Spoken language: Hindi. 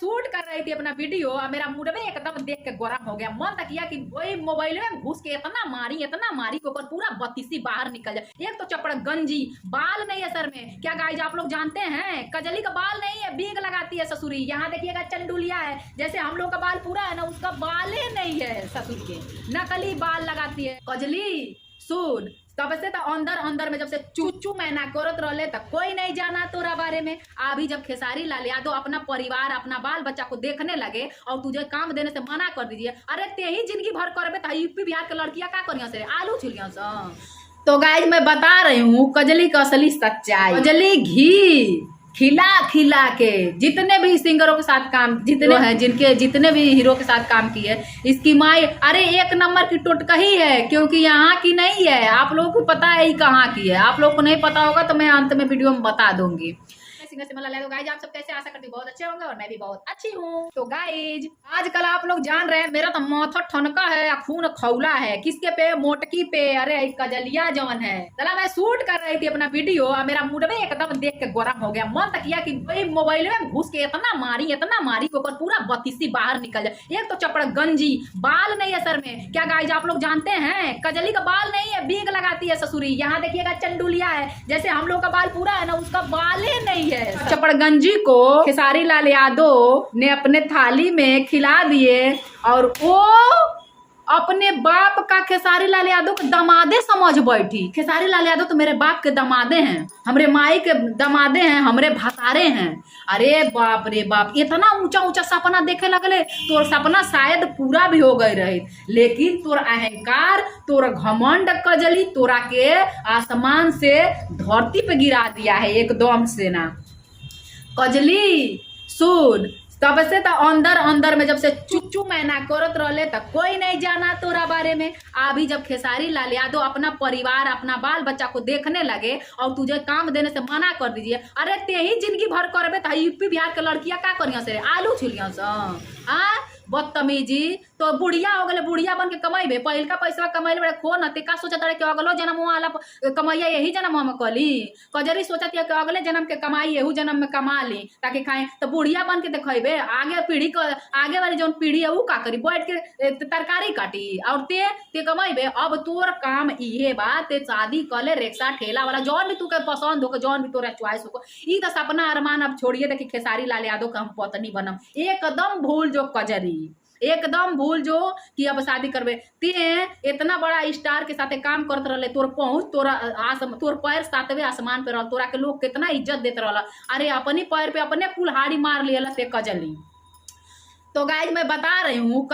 शूट कर रही थी अपना वीडियो और मेरा मूड में एकदम देख के गरम हो गया। मन तक किया कि वही मोबाइल में घुस के इतना मारी कि ऊपर पूरा बत्तीसी बाहर निकल जाए। एक तो चपड़ गंजी, बाल नहीं है सर में। क्या गाइज आप लोग जानते हैं कजली का बाल नहीं है, बीग लगाती है ससुरी। यहाँ देखिएगा चंडुलिया है, जैसे हम लोग का बाल पूरा है ना, उसका बाले नहीं है ससुर के, नकली बाल लगाती है कजली। सुन, तब से तो अंदर अंदर में जब से चूचू मैना करत रहले तक कोई नहीं जाना तोरा बारे में। अभी जब खेसारी लाल यादव अपना परिवार अपना बाल बच्चा को देखने लगे और तुझे काम देने से मना कर दीजिए, अरे ते ही जिंदगी भर करबे तो यूपी बिहार के लड़कियां का करिया से आलू छिलिया सा। तो गाइज मैं बता रही हूँ कजली का असली सच्चाई। कजली घी खिला खिला के जितने भी सिंगरों के साथ काम, जितने हैं जिनके जितने भी हीरो के साथ काम किए, इसकी माई अरे एक नंबर की टोटकही है, क्योंकि यहाँ की नहीं है। आप लोगों को पता है ये कहाँ की है, आप लोगों को नहीं पता होगा तो मैं अंत में वीडियो में बता दूंगी। सिंगर सिमला ले दो गाइज, आप सब कैसे, आशा करती हूँ बहुत अच्छे होंगे और मैं भी बहुत अच्छी हूँ। तो गाइज आजकल आप लोग जान रहे हैं मेरा तो माथा ठनका है या खून खौला है। किसके पे? मोटकी पे। अरे कजलिया जवन है। चला मैं शूट कर रही थी अपना वीडियो और मेरा मूड में एकदम देख के गरम हो गया। मन तक किया कि वही मोबाइल में घुस के इतना मारी कि ऊपर पूरा बत्तीसी बाहर निकल जाए। एक तो चपड़ गंजी, बाल नहीं है सर में। क्या गाइज आप लोग जानते हैं कजली का बाल नहीं है, बीग लगाती है ससुरी। यहाँ देखिएगा चंडुलिया है, जैसे हम लोग का बाल पूरा है ना, उसका बाले नहीं है। चपड़गंजी को खेसारी लाल यादव ने अपने थाली में खिला दिए और वो अपने बाप का खेसारी लाल यादव के दमादे समझ बैठी। खेसारी लाल यादव तो मेरे बाप के दमादे हैं, हमरे माई के दमादे हैं, हमरे भसारे हैं। अरे बाप रे बाप, इतना ऊंचा ऊंचा सपना देखे लगले। तोर सपना शायद पूरा भी हो गई रही, लेकिन तोर अहंकार, तोर घमंड कजली तोरा के आसमान से धरती पे गिरा दिया है एकदम से ना। कजली सुन, तब से तो अंदर अंदर में जब से चुच्चू मैना करत रहले तक कोई नहीं जाना तोरा बारे में। अभी जब खेसारी लाल यादव अपना परिवार अपना बाल बच्चा को देखने लगे और तुझे काम देने से मना कर दीजिए, अरे ते ही जिंदगी भर करबे तो यूपी बिहार के लड़कियां का करिया से आलू छिलिया सा। बदतमीजी। तो बुढ़िया हो गए, बुढ़िया बन के कमाइबे, पहिल का पैसा कमाइले बड़े खो न ते का सोचत रहे कि अगलो जन्म वाला कमाइया यही जन्म हम कली। कजरी सोचत है कि अगले जन्म के कमाई यहू जन्म में कमा ली ताकि खाए। तो बुढ़िया बन के देखेबे, आगे पीढ़ी को आगे वाली जो पीढ़ी है वो का करी, बैठ के तरकारी काटी और ते कमाइबे। अब तोर काम इहे बा, ते शादी कले रिक्शा ठेला वाला जौन भी तू के पसंद हो, जौन भी तोरा चॉइस हो। ई तो सपना अरमान अब छोड़िए देखिए खेसारी लाल यादव का हम पत्नी बनम। एकदम भूल जो कजरी, एकदम भूल जो कि अब शादी करबे। ते इतना बड़ा स्टार के साथे काम करत रहले, तोर पहुंच तोर पैर सातवें आसमान पे रहल, तोरा के लोग कितना इज्जत देत रहल। अरे अपनी पैर पे अपने कुल्हाड़ी मार लिया ते कजली। तो गाइज मैं बता रही हूँ